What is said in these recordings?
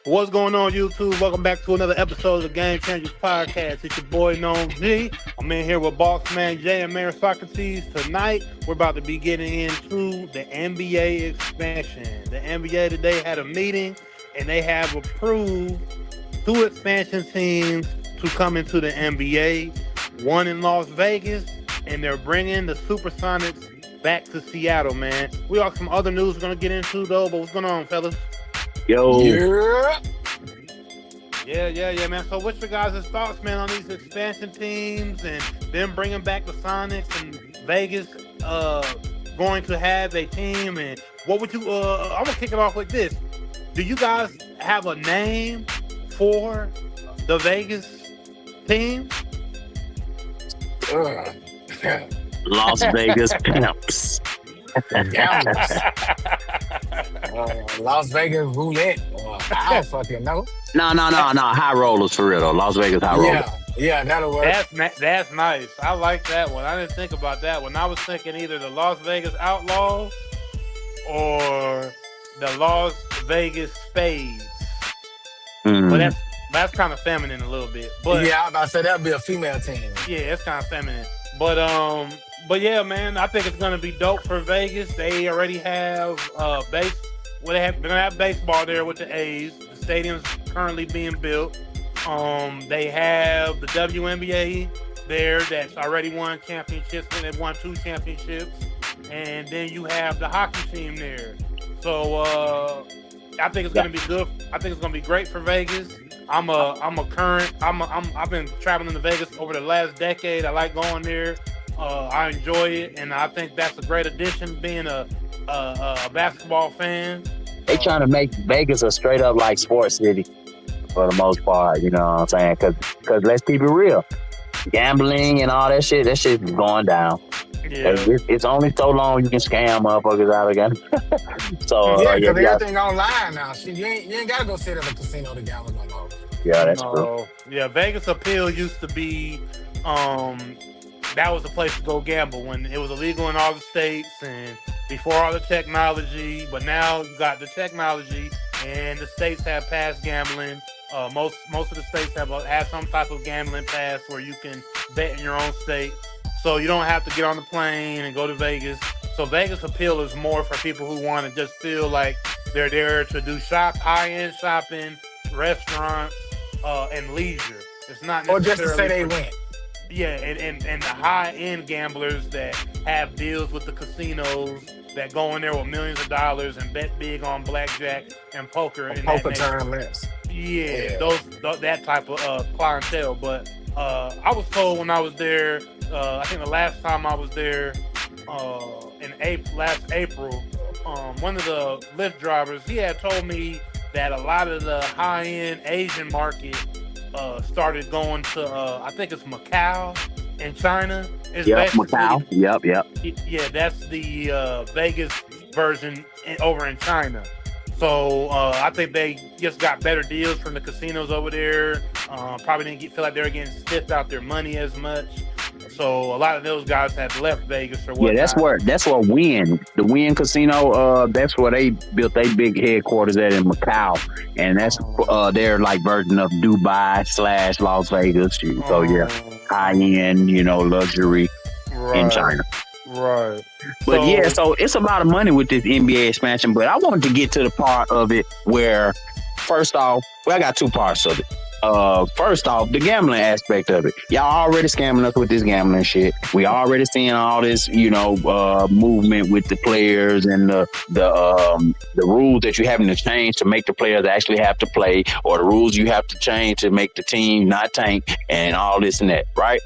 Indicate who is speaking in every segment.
Speaker 1: What's going on, YouTube? Welcome back to another episode of the Game Changers Podcast. It's your boy, Known G. I'm in here with Bossman Jay and Mayor Socrates. Tonight, we're about to be getting into the NBA expansion. The NBA today had a meeting, and they have approved 2 expansion teams to come into the NBA. One in Las Vegas, and they're bringing the Supersonics back to Seattle, man. We got some other news we're going to get into, though, but what's going on, fellas?
Speaker 2: Yo.
Speaker 1: Yeah, man. So what's your guys' thoughts, man, on these expansion teams and them bringing back the Sonics and Vegas going to have a team? And what would you, I'm going to kick it off like this. Do you guys have a name for the Vegas team?
Speaker 2: Las Vegas Pimps.
Speaker 3: Las Vegas Roulette. I don't fucking know.
Speaker 2: No. High rollers for real though. Las Vegas high rollers.
Speaker 3: Yeah, that'll work.
Speaker 1: That's nice. I like that one. I didn't think about that one. I was thinking either the Las Vegas Outlaws or the Las Vegas Spades.
Speaker 2: Mm-hmm.
Speaker 1: But that's kind of feminine a little bit. But
Speaker 3: yeah, I was about to say that'd be a female team.
Speaker 1: Yeah, it's kind of feminine. But yeah, man, I think it's gonna be dope for Vegas. They already have they're gonna have baseball there with the A's. The stadium's currently being built. They have the WNBA there that's already won championships. They've won 2 championships, and then you have the hockey team there. So I think it's gonna be good. I think it's gonna be great for Vegas. I've been traveling to Vegas over the last decade. I like going there. I enjoy it, and I think that's a great addition. Being a basketball fan,
Speaker 2: They trying to make Vegas a straight up like sports city for the most part. You know what I'm saying? Because let's keep it real, gambling and all that shit is going down.
Speaker 1: Yeah,
Speaker 2: it's only so long you can scam motherfuckers out again. So
Speaker 3: because everything online now. Shit, you ain't gotta go sit at a casino to gamble no more.
Speaker 2: Yeah, that's true.
Speaker 1: Yeah, Vegas Appeal used to be. That was the place to go gamble when it was illegal in all the states and before all the technology. But now you got the technology and the states have passed gambling. Most of the states have some type of gambling pass where you can bet in your own state. So you don't have to get on the plane and go to Vegas. So Vegas Appeal is more for people who want to just feel like they're there to do high-end shopping, restaurants, and leisure. It's not necessarily
Speaker 3: or just to say they went.
Speaker 1: Yeah, and the high-end gamblers that have deals with the casinos that go in there with millions of dollars and bet big on blackjack and poker. And
Speaker 3: poker tournaments.
Speaker 1: Yeah, that type of clientele. But I was told when I was there, I think the last time I was there last April, one of the Lyft drivers, he had told me that a lot of the high-end Asian market started going to I think it's Macau in China. It's
Speaker 2: Macau. Yep.
Speaker 1: Yeah, that's the Vegas version over in China. So I think they just got better deals from the casinos over there. Probably didn't feel like they were getting stiffed out their money as much. So a lot of those guys had left Vegas or whatnot.
Speaker 2: Yeah, that's where the Wynn Casino, that's where they built their big headquarters at in Macau. And that's their like version of Dubai / Las Vegas. So yeah, high end, luxury in China.
Speaker 1: Right.
Speaker 2: But so it's a lot of money with this NBA expansion. But I wanted to get to the part of it where, first off, I got 2 parts of it. First off, the gambling aspect of it. Y'all already scamming us with this gambling shit. We already seeing all this, movement with the players and the rules that you having to change to make the players actually have to play, or the rules you have to change to make the team not tank, and all this and that, right?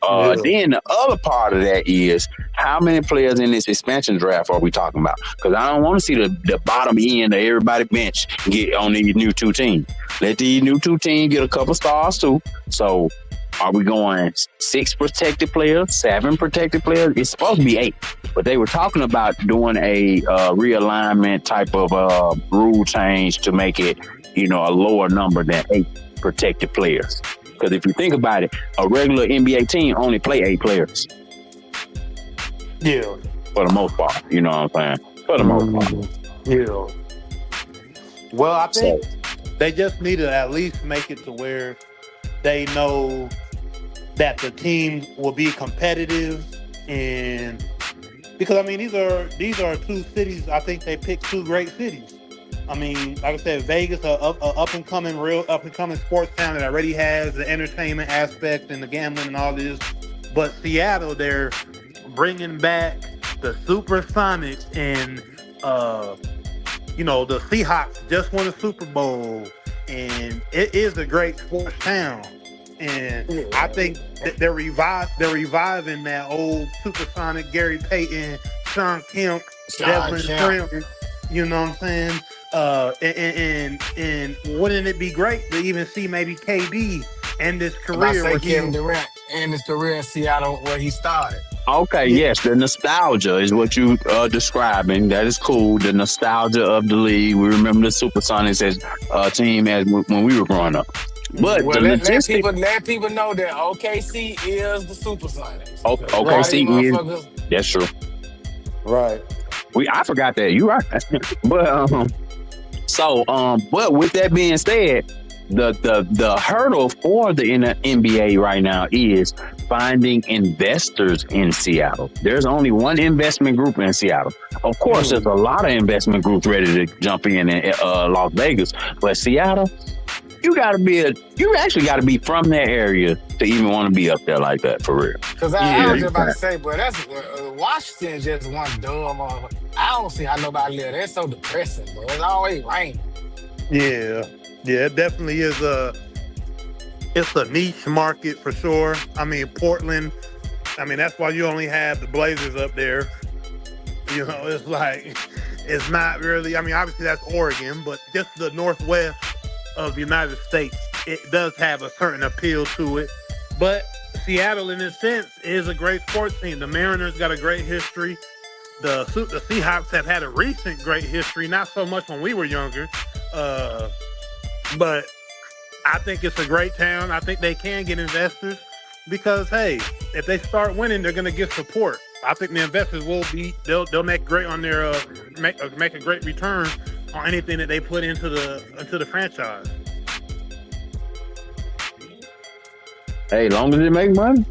Speaker 1: Yeah.
Speaker 2: Then the other part of that is how many players in this expansion draft are we talking about? Because I don't want to see the bottom end of everybody bench get on these new two teams. Let these new two teams get a couple stars too. So are we going 6 protected players, 7 protected players? It's supposed to be 8, but they were talking about doing a realignment type of rule change to make it, a lower number than 8 protected players. Because if you think about it, a regular NBA team only play 8 players.
Speaker 1: Yeah.
Speaker 2: For the most part, you know what I'm saying? For the most part.
Speaker 1: Yeah. Well, I think they just need to at least make it to where they know that the team will be competitive, and because these are 2 cities. I think they picked 2 great cities. I mean, like I said, Vegas, a up and coming sports town that already has the entertainment aspect and the gambling and all this. But Seattle, they're bringing back the Supersonics, and the Seahawks just won a Super Bowl, and it is a great sports town. And I think that they're reviving that old Supersonic, Gary Payton, Sean Kemp, Devlin Shrimp. You know what I'm saying? And wouldn't it be great to even see maybe KD end his career?
Speaker 3: Kevin Durant end his career in Seattle where he started.
Speaker 2: Okay, yes, the nostalgia is what you are describing. That is cool. The nostalgia of the league. We remember the Supersonics as a team as when we were growing up. But
Speaker 3: let people know that OKC is the Supersonics.
Speaker 2: OKC is. That's true.
Speaker 1: Right.
Speaker 2: I forgot that. You're right. But with that being said, the hurdle for the NBA right now is finding investors in Seattle. There's only one investment group in Seattle. Of course, there's a lot of investment groups ready to jump in Las Vegas, but Seattle, you actually got to be from that area to even want to be up there like that, for real.
Speaker 3: Because I was just about to say, but that's Washington just one dumb. I don't see how nobody live. That's so depressing, bro. It's always raining.
Speaker 1: Yeah, it definitely is it's a niche market for sure. I mean, Portland. I mean, that's why you only have the Blazers up there. It's like it's not really. I mean, obviously that's Oregon, but just the Northwest of the United States, it does have a certain appeal to it. But Seattle, in a sense, is a great sports team. The Mariners got a great history. The Seahawks have had a recent great history, not so much when we were younger. But I think it's a great town. I think they can get investors because, hey, if they start winning, they're going to get support. I think the investors they'll make great on their make a great return on anything that they put into the franchise.
Speaker 2: Hey, as long as it make money,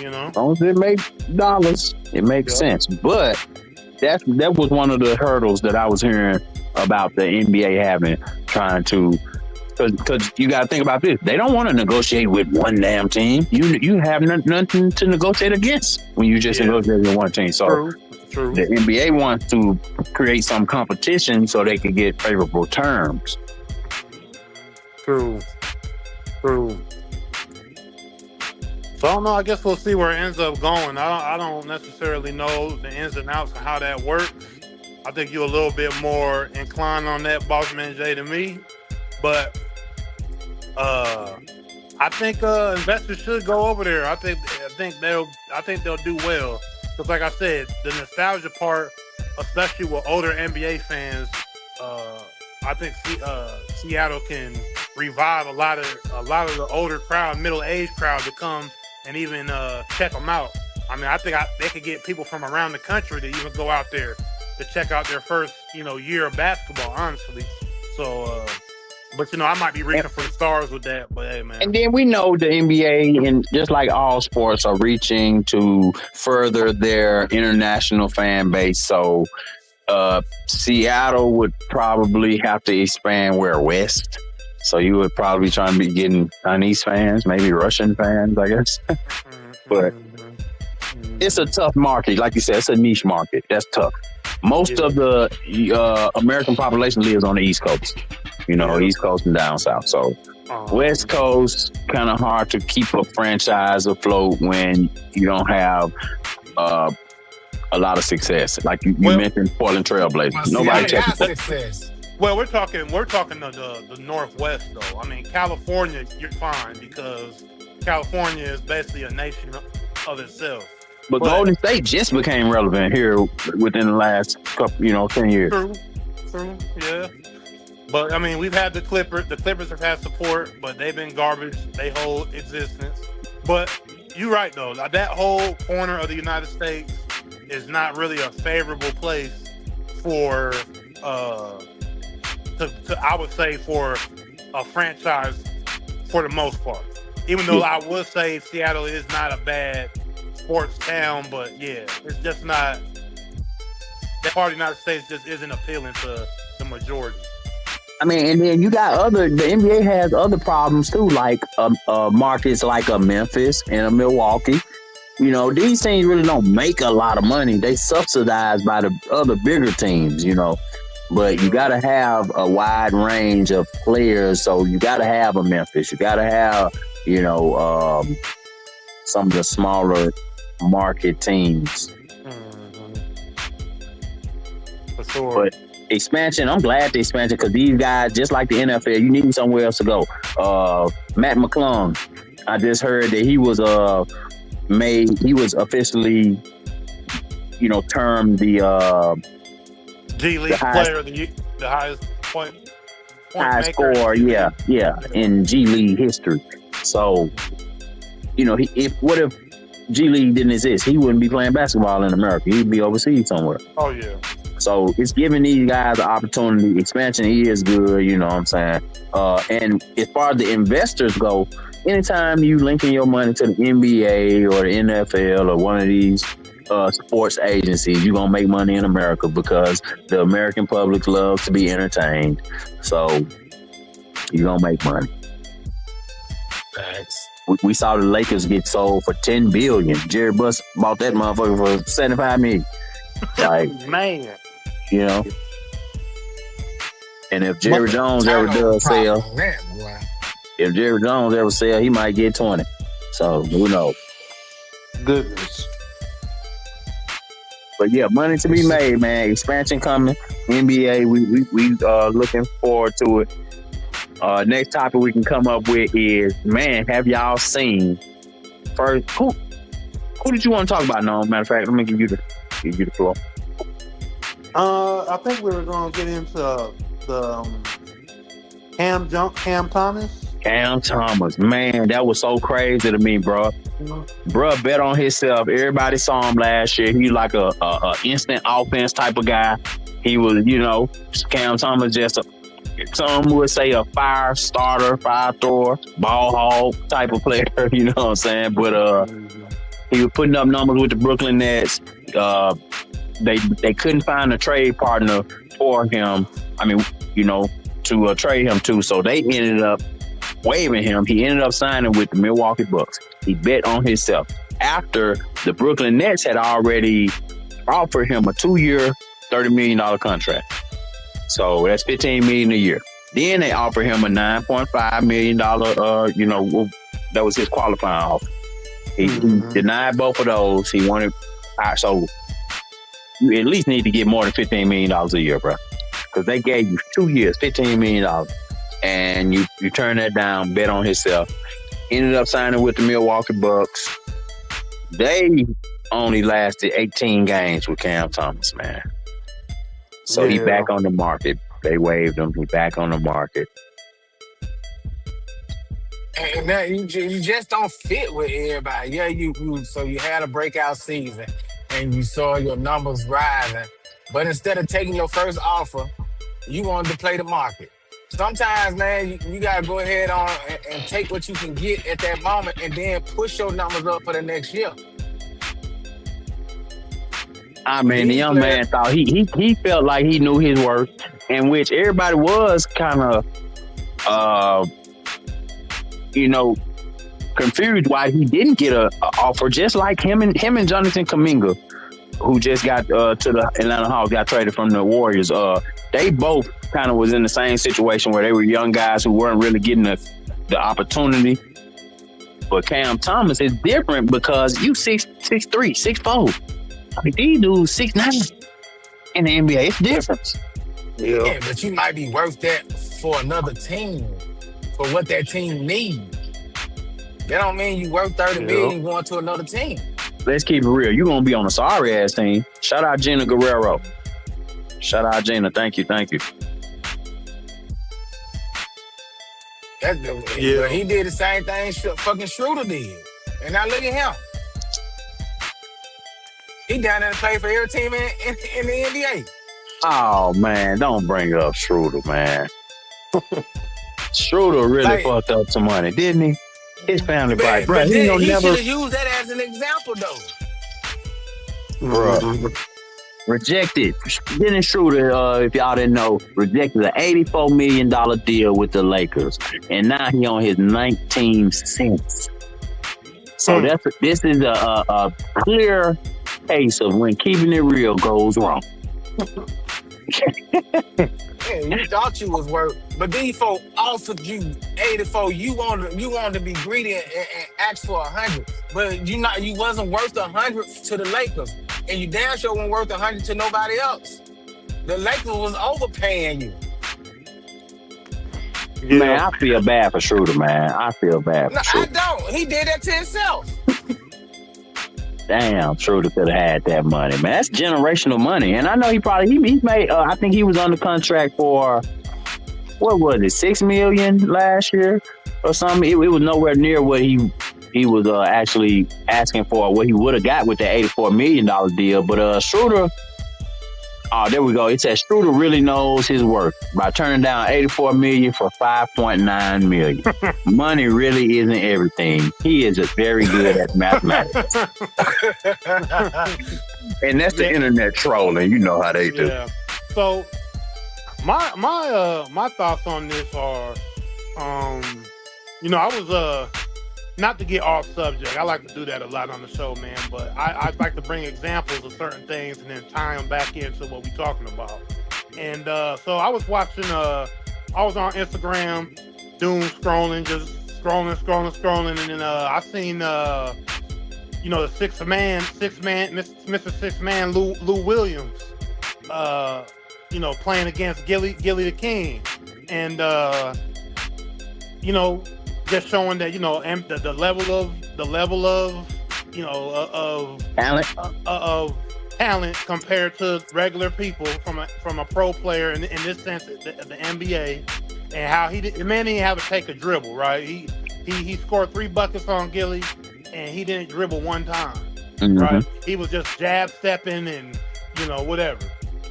Speaker 1: as
Speaker 2: long as it makes dollars, it makes sense. But that was one of the hurdles that I was hearing about the NBA having, trying to, because you got to think about this. They don't want to negotiate with one damn team. You have nothing to negotiate against when you just negotiate with one team. So
Speaker 1: True.
Speaker 2: The NBA wants to create some competition so they can get favorable terms.
Speaker 1: True. So I don't know. I guess we'll see where it ends up going. I don't necessarily know the ins and outs of how that works. I think you're a little bit more inclined on that, Bossman J, than me. But I think investors should go over there. I think they'll do well. Because like I said, the nostalgia part, especially with older NBA fans, I think Seattle can revive a lot of the older crowd, middle-aged crowd to come and even check them out. I mean, I think they could get people from around the country to even go out there to check out their first, year of basketball, honestly. So, but I might be reaching for the stars with that. But hey, man.
Speaker 2: And then we know the NBA, and just like all sports, are reaching to further their international fan base. So, Seattle would probably have to expand west. So you would probably try to be getting Chinese fans, maybe Russian fans, I guess. But it's a tough market. Like you said, it's a niche market. That's tough. Most of the American population lives on the East Coast. East Coast and down south. So West Coast kind of hard to keep a franchise afloat when you don't have a lot of success. Like you mentioned, Portland Trailblazers.
Speaker 3: See,
Speaker 2: Nobody
Speaker 3: I got
Speaker 2: takes
Speaker 3: success.
Speaker 1: Well, we're talking the Northwest though. I mean, California, you're fine because California is basically a nation of itself.
Speaker 2: But Golden State just became relevant here within the last couple, 10 years.
Speaker 1: True, yeah. But I mean, we've had the Clippers. The Clippers have had support, but they've been garbage. They hold existence. But you're right though. That whole corner of the United States is not really a favorable place for I would say for a franchise for the most part. Even though I would say Seattle is not a bad sports town, but yeah, it's just not. That part of the United States just isn't appealing to the majority.
Speaker 2: I mean, and then you got the NBA has other problems too, like markets like a Memphis and a Milwaukee. These teams really don't make a lot of money. They subsidized by the other bigger teams, But you got to have a wide range of players. So you got to have a Memphis. You got to have, some of the smaller market teams.
Speaker 1: Mm-hmm. For sure.
Speaker 2: But expansion, I'm glad the expansion because these guys, just like the NFL, you need somewhere else to go. Matt McClung, I just heard that he was officially, termed the
Speaker 1: G League player of the highest point
Speaker 2: high score, yeah, in G League history. So, what if G League didn't exist? He wouldn't be playing basketball in America. He'd be overseas somewhere.
Speaker 1: Oh yeah.
Speaker 2: So it's giving these guys the opportunity. Expansion is good, you know what I'm saying? And as far as the investors go, anytime you linking your money to the NBA or the NFL or one of these sports agencies, you're going to make money in America because the American public loves to be entertained. So you're going to make money.
Speaker 3: Thanks.
Speaker 2: We saw the Lakers get sold for $10 billion. Jerry Buss bought that motherfucker for $75 million. Like,
Speaker 1: man.
Speaker 2: And if Jerry Jones ever does sell, he might get 20. So who knows?
Speaker 1: Goodness.
Speaker 2: But yeah, money to be made, man. Expansion coming. NBA, we looking forward to it. Next topic we can come up with is, man, have y'all seen first? Who did you want to talk about? No, matter of fact, let me give you the floor.
Speaker 1: I think we were going to get into the Cam Thomas.
Speaker 2: Cam Thomas, man, that was so crazy to me, bro. Bro bet on himself. Everybody saw him last year. He like a instant offense type of guy. He was, Cam Thomas just some would say a fire starter, fire thrower, ball hog type of player. You know what I'm saying? But he was putting up numbers with the Brooklyn Nets. They couldn't find a trade partner for him. I mean, to trade him to. So they ended up waiving him. He ended up signing with the Milwaukee Bucks. He bet on himself after the Brooklyn Nets had already offered him a 2-year, $30 million contract. So that's $15 million a year. Then they offered him a $9.5 million. That was his qualifying offer. He denied both of those. He wanted. So you at least need to get more than $15 million a year, bro. Because they gave you 2 years, $15 million. And you turn that down, bet on himself. Ended up signing with the Milwaukee Bucks. They only lasted 18 games with Cam Thomas, man. So he back on the market. They waived him. He back on the market.
Speaker 3: And now you just don't fit with everybody. Yeah, so you had a breakout season and you saw your numbers rising. But instead of taking your first offer, you wanted to play the market. Sometimes, man, you got to go ahead on and take what you can get at that moment and then push your numbers up for the next year.
Speaker 2: I mean, the young man thought he felt like he knew his worth, in which everybody was kind of, confused why he didn't get a offer, just like him and Jonathan Kuminga, who just got to the Atlanta Hawks, got traded from the Warriors. They both kind of was in the same situation where they were young guys who weren't really getting the opportunity. But Cam Thomas is different because you 6'3", 6'4". I mean, these dudes 6'9". In the NBA, it's different.
Speaker 3: Yeah, but you might be worth that for another team, for what that team needs. That don't mean you worth 30 million going to another team.
Speaker 2: Let's keep it real. You're going to be on a sorry-ass team. Shout out Gina Guerrero. Shout out Gina. Thank you.
Speaker 3: But he did the same thing fucking Schroeder did. And now look at him. He down there to play for every team in the NBA.
Speaker 2: Oh, man. Don't bring up Schroeder, man. Schroeder really fucked up some money, didn't he? His family,
Speaker 3: but
Speaker 2: bro.
Speaker 3: He should have used that as an example, though.
Speaker 2: Bro. Rejected. Dennis Schroeder, if y'all didn't know, rejected an $84 million deal with the Lakers. And now he on his 19 cents. So this is a clear case of when keeping it real goes wrong.
Speaker 3: Yeah, you thought you was worth, but these folk offered you 84. You wanted to be greedy and ask for 100, but you wasn't worth 100 to the Lakers, and you damn sure weren't worth 100 to nobody else. The Lakers was overpaying you.
Speaker 2: Yeah. Man, I feel bad for Schroeder, man. I feel bad for Schroeder.
Speaker 3: I don't. He did that to himself.
Speaker 2: Damn, Schroeder could have had that money, man. That's generational money. And I know he made, I think he was under contract for, what was it, $6 million last year or something? It was nowhere near what he was actually asking for, what he would have got with the $84 million deal. But Schroeder, oh, there we go. It says Schroeder really knows his worth by turning down $84 million for $5.9 million. Money really isn't everything. He is just very good at mathematics. And that's the internet trolling. You know how they do.
Speaker 1: Yeah. So my thoughts on this are, I was not to get off subject. I like to do that a lot on the show, man. But I like to bring examples of certain things and then tie them back into what we're talking about. And so I was watching. I was on Instagram, doom scrolling, just scrolling, and then I seen the Mr. Six Man, Lou Williams, playing against Gilly the King, and just showing that the level of
Speaker 2: talent
Speaker 1: of talent compared to regular people from a pro player in this sense, the NBA, and how he didn't have to take a dribble, right? He scored 3 buckets on Gilly, and he didn't dribble one time, right? He was just jab stepping and whatever.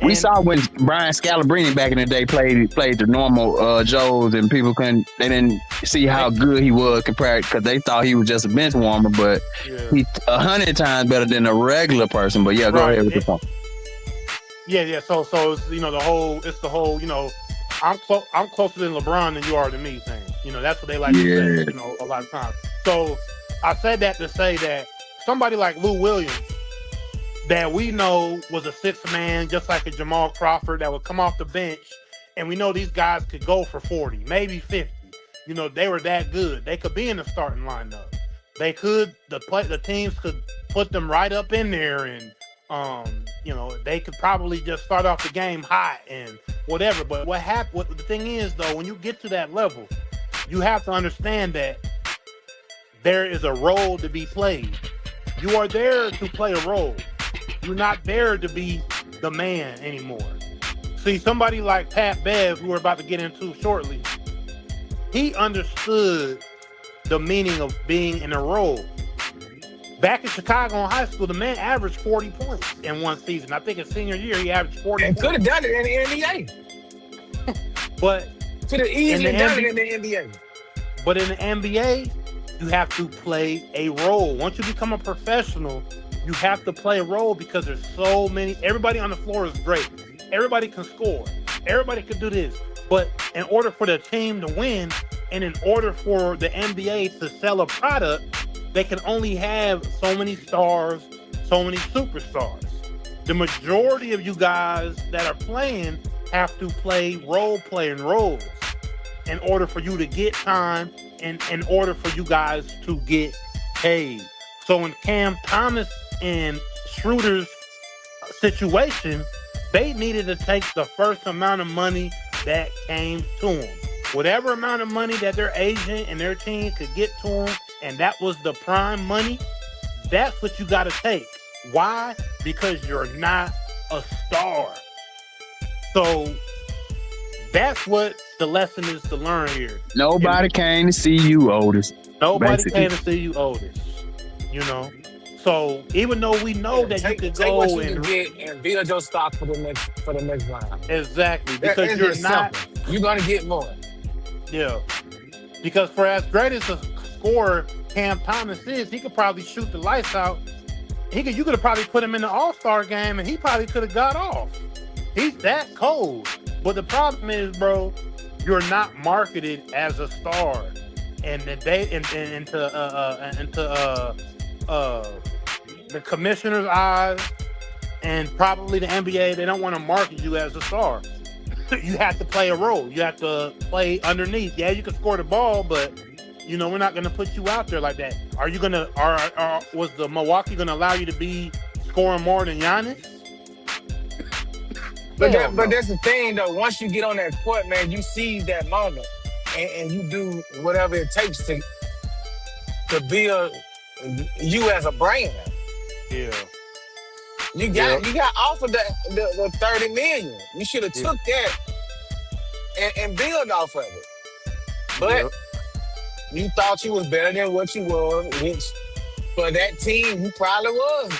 Speaker 2: We saw when Brian Scalabrine back in the day played the normal Joes, and people they didn't see how good he was compared, because they thought he was just a bench warmer, but he's 100 times better than a regular person. But go ahead with the point.
Speaker 1: Yeah. So it's it's the whole I'm closer than LeBron than you are to me thing. That's what they like to say. A lot of times. So I said that to say that somebody like Lou Williams, that we know was a 6th man, just like a Jamal Crawford, that would come off the bench, and we know these guys could go for 40, maybe 50. They were that good. They could be in the starting lineup. They could, the teams could put them right up in there, and they could probably just start off the game hot and whatever. But the thing is, though, when you get to that level, you have to understand that there is a role to be played. You are there to play a role. You're not there to be the man anymore. See, somebody like Pat Bev, who we're about to get into shortly, he understood the meaning of being in a role. Back in Chicago in high school, the man averaged 40 points in one season. I think his senior year, he averaged 40
Speaker 3: and
Speaker 1: points.
Speaker 3: Could have done it in the NBA.
Speaker 1: But
Speaker 3: could have easily done it in the NBA.
Speaker 1: But in the NBA, you have to play a role. Once you become a professional, you have to play a role, because there's so many. Everybody on the floor is great. Everybody can score. Everybody can do this. But in order for the team to win, and in order for the NBA to sell a product, they can only have so many stars, so many superstars. The majority of you guys that are playing have to play role-playing roles in order for you to get time in order for you guys to get paid. So in Cam Thomas and Schroeder's situation, they needed to take the first amount of money that came to them. Whatever amount of money that their agent and their team could get to them, and that was the prime money, that's what you got to take. Why? Because you're not a star. So that's what the lesson is to learn here.
Speaker 2: Nobody came to see you, Otis.
Speaker 1: Nobody
Speaker 2: basically.
Speaker 1: came to see you, Otis. You know? So even though we know that you could
Speaker 3: take
Speaker 1: go
Speaker 3: what you
Speaker 1: and
Speaker 3: can get and build your stock for the next round.
Speaker 1: exactly,
Speaker 3: That-
Speaker 1: because
Speaker 3: it's
Speaker 1: you're
Speaker 3: just
Speaker 1: not
Speaker 3: simple. You're gonna get more.
Speaker 1: yeah. Because for as great as a scorer Cam Thomas is, he could probably shoot the lights out. You could have probably put him in the All-Star game and he probably could have got off. He's that cold. But the problem is, bro, you're not marketed as a star. And that they into the commissioner's eyes and probably the NBA, they don't want to market you as a star. You have to play a role. You have to play underneath. Yeah, you can score the ball, but you know we're not going to put you out there like that. Are you gonna? Was the Milwaukee going to allow you to be scoring more than Giannis?
Speaker 3: But
Speaker 1: Hell no.
Speaker 3: that's the thing though. Once you get on that court, man, you see that moment, and you do whatever it takes to build you as a brand.
Speaker 1: Yeah.
Speaker 3: You got offered the $30 million. You should have took that and build off of it. But you thought you was better than what you was, which for that team you probably was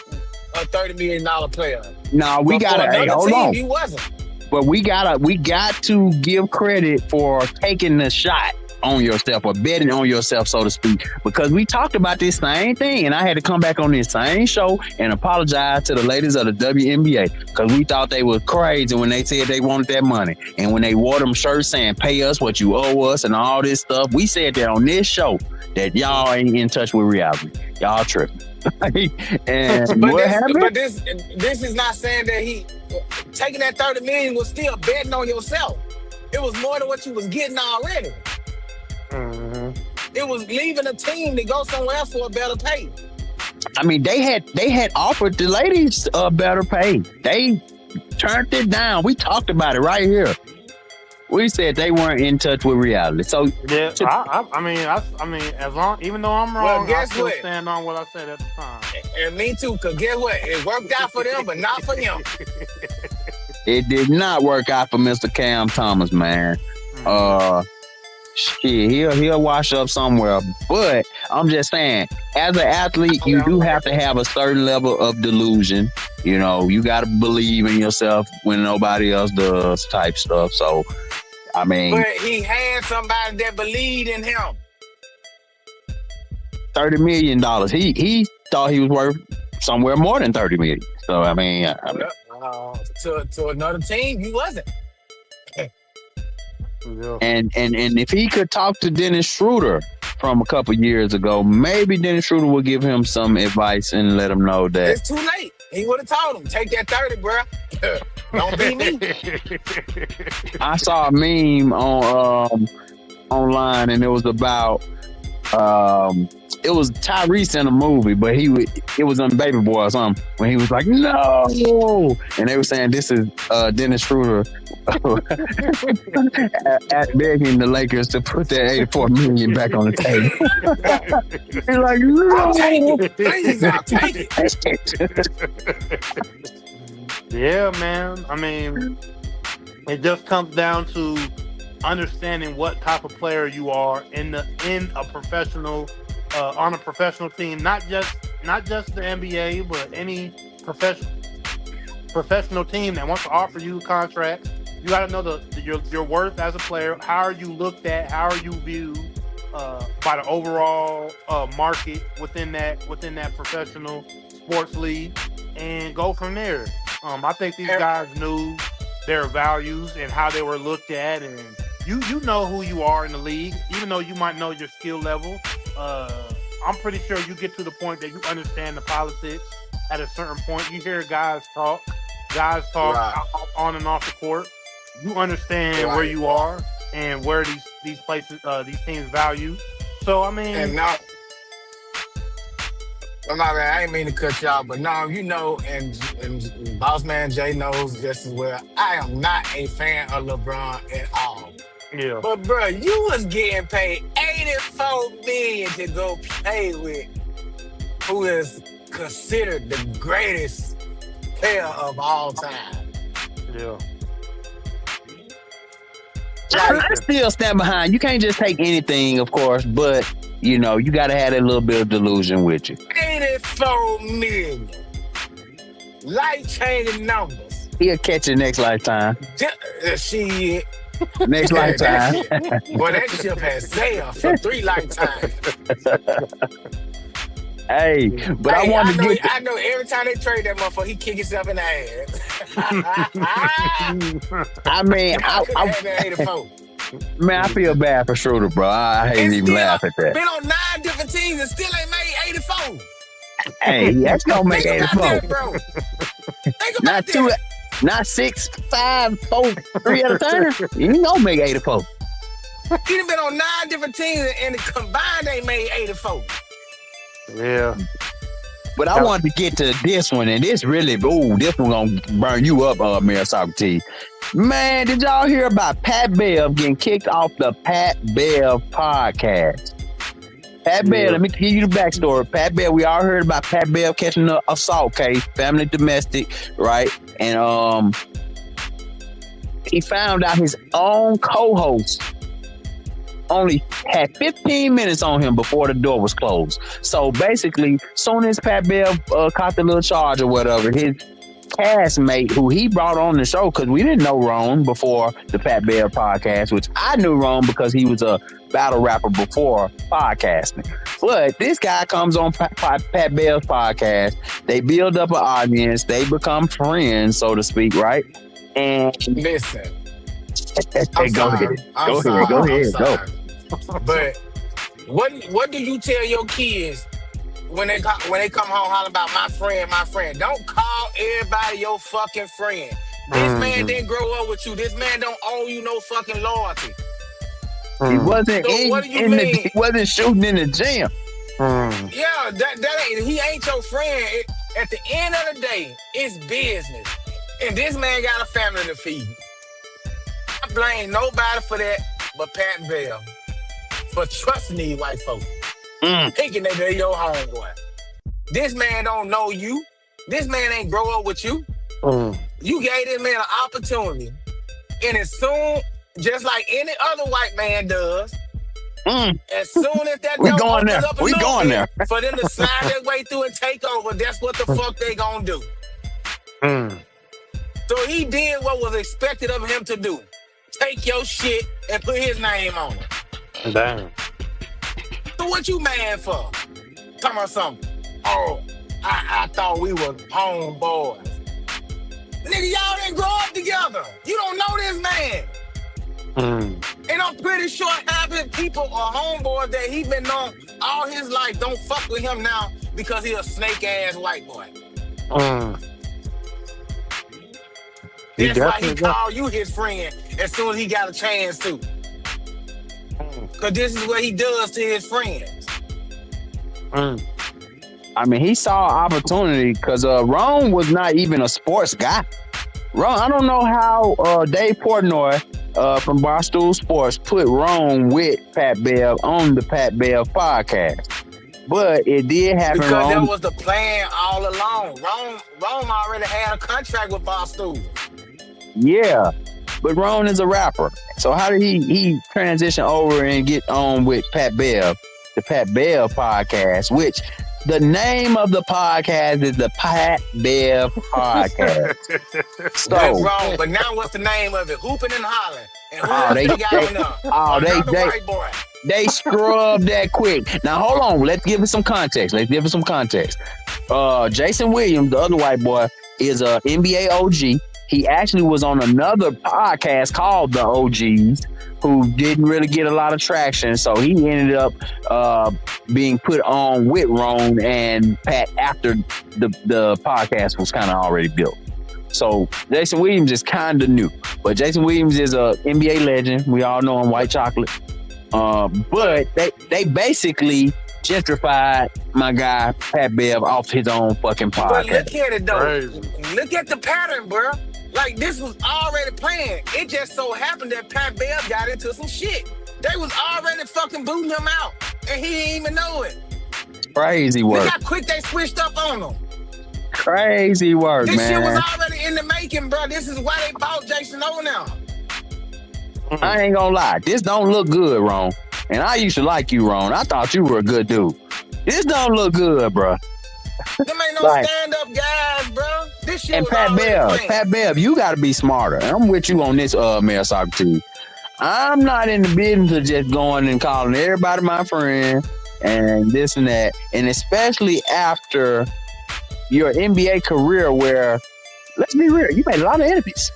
Speaker 3: a $30 million player.
Speaker 2: No, we
Speaker 3: But
Speaker 2: gotta.
Speaker 3: for
Speaker 2: Hey,
Speaker 3: another
Speaker 2: hold
Speaker 3: team,
Speaker 2: on.
Speaker 3: you wasn't.
Speaker 2: But we got to give credit for taking the shot on yourself or betting on yourself, so to speak, because we talked about this same thing, and I had to come back on this same show and apologize to the ladies of the WNBA because we thought they were crazy when they said they wanted that money, and when they wore them shirts saying "Pay us what you owe us" and all this stuff. We said that on this show that y'all ain't in touch with reality. Y'all tripping. And what happened?
Speaker 3: But this is not saying that he taking that $30 million was still betting on yourself. It was more than what you was getting already.
Speaker 1: Mm-hmm.
Speaker 3: It was leaving a team to go somewhere else for a better pay.
Speaker 2: I mean, they had offered the ladies better pay. They turned it down. We talked about it right here. We said they weren't in touch with reality. So
Speaker 1: yeah, I mean, as long, even though I'm wrong, I still stand on what I said at the time.
Speaker 3: And me too, because guess what? It worked out for them, but not for him.
Speaker 2: It did not work out for Mr. Cam Thomas, man. Shit, he'll wash up somewhere. But I'm just saying, as an athlete, you do have to have a certain level of delusion. You know, you got to believe in yourself when nobody else does, type stuff. So, I mean,
Speaker 3: but he had somebody that believed in him.
Speaker 2: $30 million. He thought he was worth somewhere more than $30 million. So, I mean,
Speaker 3: to another team, he wasn't.
Speaker 1: Yeah.
Speaker 2: And if he could talk to Dennis Schroeder from a couple years ago, maybe Dennis Schroeder would give him some advice and let him know that
Speaker 3: it's too late. He would have told him, take that 30, bro. Don't be me.
Speaker 2: I saw a meme on online, and it was about it was Tyrese in a movie, but it was on Baby Boy or something when he was like, no, and they were saying this is Dennis Schroeder begging the Lakers to put that $84 million back on the table. He's like, no,
Speaker 3: I'll take it. Please, I'll take it.
Speaker 1: Yeah, man. I mean, it just comes down to understanding what type of player you are in a professional on a professional team, not just the NBA, but any professional team that wants to offer you a contract. You got to know your worth as a player. How are you looked at? How are you viewed by the overall market within that professional sports league, and go from there. I think these guys knew their values and how they were looked at, and you know who you are in the league, even though you might know your skill level. I'm pretty sure you get to the point that you understand the politics at a certain point. You hear guys talk right on and off the court. You understand where you are and where these places, these teams value. So I
Speaker 3: And
Speaker 1: mean,
Speaker 3: no, I'm not, I ain't mean to cut y'all, but no, you know, and Boss Man Jay knows just as well. I am not a fan of LeBron at all.
Speaker 1: yeah,
Speaker 3: But bro, you was getting paid 84 million to go play with who is considered the greatest player of all time.
Speaker 1: yeah.
Speaker 2: I still stand behind. You can't just take anything, of course, but you know, you got to have that little bit of delusion with you.
Speaker 3: 84 million. Life-changing numbers.
Speaker 2: He'll catch you next lifetime.
Speaker 3: Shit.
Speaker 2: Next lifetime.
Speaker 3: Boy, that ship has sailed for 3 lifetimes.
Speaker 2: Hey, but
Speaker 3: Hey,
Speaker 2: I wanted to get.
Speaker 3: I know every time they trade that motherfucker, he kick himself in the ass.
Speaker 2: I mean,
Speaker 3: Y'all could have had that 84.
Speaker 2: man, I feel bad for Schroeder, bro. I hate to
Speaker 3: And
Speaker 2: even
Speaker 3: still
Speaker 2: laugh at that.
Speaker 3: been on 9 different teams and still ain't made 84.
Speaker 2: Hey, that's gonna make
Speaker 3: Think about
Speaker 2: 84.
Speaker 3: that, bro. Think
Speaker 2: Not
Speaker 3: about
Speaker 2: two,
Speaker 3: that.
Speaker 2: not 6, 5, 4, 3 at a time. You ain't gonna make 84.
Speaker 3: He done been on 9 different teams and combined they made 84.
Speaker 1: Yeah.
Speaker 2: But I wanted to get to this one, and this really, this one gonna burn you up, Mayor Socrates. Man, did y'all hear about Pat Bev getting kicked off the Pat Bev podcast? Pat Bev, let me give you the backstory. Pat Bev, we all heard about Pat Bev catching an assault case, family domestic, right? And he found out his own co-host only had 15 minutes on him before the door was closed. So basically, soon as Pat Bev caught the little charge or whatever, his castmate, who he brought on the show, because we didn't know Ron before the Pat Bev podcast, which I knew Ron because he was a battle rapper before podcasting. But this guy comes on Pat Bev's podcast. They build up an audience. They become friends, so to speak, right? And
Speaker 3: Listen,
Speaker 2: hey, go ahead.
Speaker 3: But what do you tell your kids when they come home hollering about my friend? Don't call everybody your fucking friend. This man didn't grow up with you. This man don't owe you no fucking loyalty.
Speaker 2: He wasn't
Speaker 3: So what do you mean?
Speaker 2: he wasn't shooting in the gym.
Speaker 3: Yeah, that ain't, he ain't your friend. At the end of the day, it's business. And this man got a family to feed. I blame nobody for that but Pat Bell for trusting these white folks. Thinking that they're your homeboy. This man don't know you. This man ain't grow up with you. You gave this man an opportunity. And as soon, just like any other white man does, as soon as that door opens up a little bit for them to slide their way through and take over, that's what the fuck they gonna do. So he did what was expected of him to do. Take your shit and put his name on it.
Speaker 1: Damn.
Speaker 3: So what you mad for? Talking about something. Oh, I thought we were homeboys. Nigga, y'all didn't grow up together. You don't know this man. And I'm pretty sure half his people are homeboys that he been on all his life. Don't fuck with him now because he a snake-ass white boy. That's why he called you his friend as soon as he got a chance to. Because this is what he does to his friends.
Speaker 2: I mean, he saw opportunity because Ron was not even a sports guy. Ron, I don't know how Dave Portnoy from Barstool Sports put Ron with Pat Bev on the Pat Bev podcast. But it did happen.
Speaker 3: Because that was the plan all along. Ron already had a contract with Barstool.
Speaker 2: Yeah, but Ron is a rapper. So how did he transition over and get on with Pat Bev, the Pat Bev podcast, which the name of the podcast is the Pat Bev podcast. So,
Speaker 3: that's wrong, but now what's the name of it? Hooping and Hollering. And who else they got on there? Another white boy.
Speaker 2: They scrubbed that quick. Now, hold on. Let's give it some context. Jason Williams, the other white boy, is a NBA OG. He actually was on another podcast called The OGs, who didn't really get a lot of traction. So he ended up being put on with Ron and Pat after the podcast was kind of already built. So Jason Williams is kind of new. But Jason Williams is a NBA legend. We all know him, White Chocolate. But they basically gentrified my guy Pat Bev off his own fucking
Speaker 3: But
Speaker 2: podcast.
Speaker 3: look at it though.
Speaker 1: Crazy.
Speaker 3: Look at the pattern, bro. Like this was already planned. It just so happened that Pat Bev got into some shit. They was already fucking booting him out, and he didn't even know it.
Speaker 2: Crazy
Speaker 3: Look
Speaker 2: work.
Speaker 3: how quick they switched up on him.
Speaker 2: Crazy work,
Speaker 3: This shit was
Speaker 2: man.
Speaker 3: already in the making, bro. This is why they bought Jason O now.
Speaker 2: I ain't gonna lie. This don't look good, Ron. And I used to like you, Ron. I thought you were a good dude. This don't look good, bro.
Speaker 3: Them ain't no
Speaker 2: Like-
Speaker 3: stand-up guys, bro. This shit
Speaker 2: And
Speaker 3: was
Speaker 2: Pat
Speaker 3: already
Speaker 2: Bev,
Speaker 3: planned.
Speaker 2: Pat Bev, you gotta be smarter. And I'm with you on this, Mayor Socrates. I'm not in the business of just going and calling everybody my friend and this and that. And especially after your NBA career where, let's be real, you made a lot of enemies.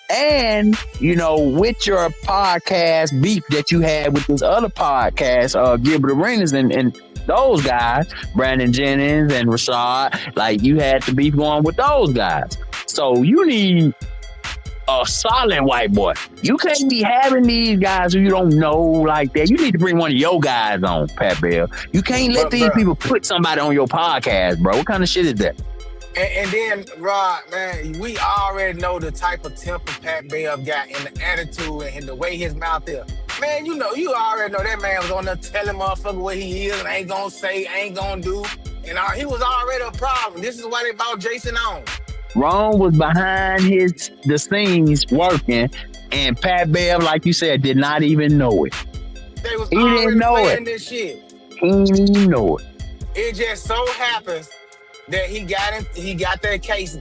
Speaker 2: and you know, with your podcast beef that you had with this other podcast, Gilbert Arenas and those guys, Brandon Jennings and Rashad, like you had the beef going with those guys. So you need a solid white boy. You can't be having these guys who you don't know like that. You need to bring one of your guys on, Pat Bell. You can't let
Speaker 3: But,
Speaker 2: these
Speaker 3: bruh.
Speaker 2: people put somebody on your podcast, bro. What kind of shit is that?
Speaker 3: And then, Rod, man, we already know the type of temper Pat Bev got and the attitude and the way his mouth is. Man, you know, you already know that man was on there telling motherfucker what he is and ain't gonna say, ain't gonna do. And he was already a problem. This is why they brought Jason on.
Speaker 2: Ron was behind the scenes working, and Pat Bev, like you said, did not even know it.
Speaker 3: They was
Speaker 2: He
Speaker 3: already
Speaker 2: didn't know
Speaker 3: planning
Speaker 2: it.
Speaker 3: this shit.
Speaker 2: He didn't even know it.
Speaker 3: It just so happens that he got that case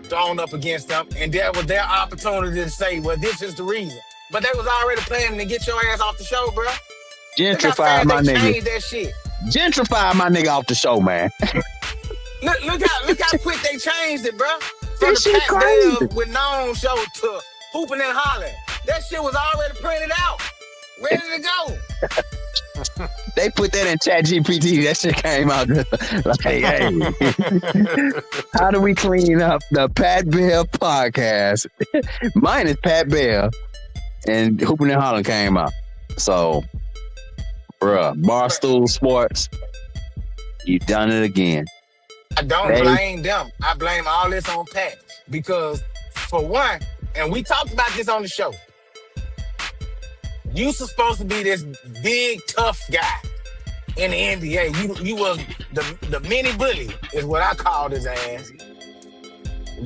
Speaker 3: thrown up against him, and that was their opportunity to say, well, this is the reason. But they was already planning to get your ass off the show, bro. Look how
Speaker 2: Gentrify
Speaker 3: fast
Speaker 2: my
Speaker 3: they
Speaker 2: nigga.
Speaker 3: changed that shit.
Speaker 2: Gentrify my nigga off the show, man.
Speaker 3: Look how quick they changed it, bro. From
Speaker 2: This
Speaker 3: the
Speaker 2: shit
Speaker 3: Pat
Speaker 2: crazy.
Speaker 3: Bev with known show to hooping and hollering. That shit was already printed out, ready to go.
Speaker 2: They put that in ChatGPT. That shit came out like, hey, how do we clean up the Pat Bell podcast? Mine is Pat Bell, and Hooping and Hollering came out. So, bruh, Barstool Sports, you done it again.
Speaker 3: I don't
Speaker 2: Hey.
Speaker 3: blame them. I blame all this on Pat because, for one, and we talked about this on the show. You supposed to be this big tough guy in the NBA. You was the mini bully is what I called his ass.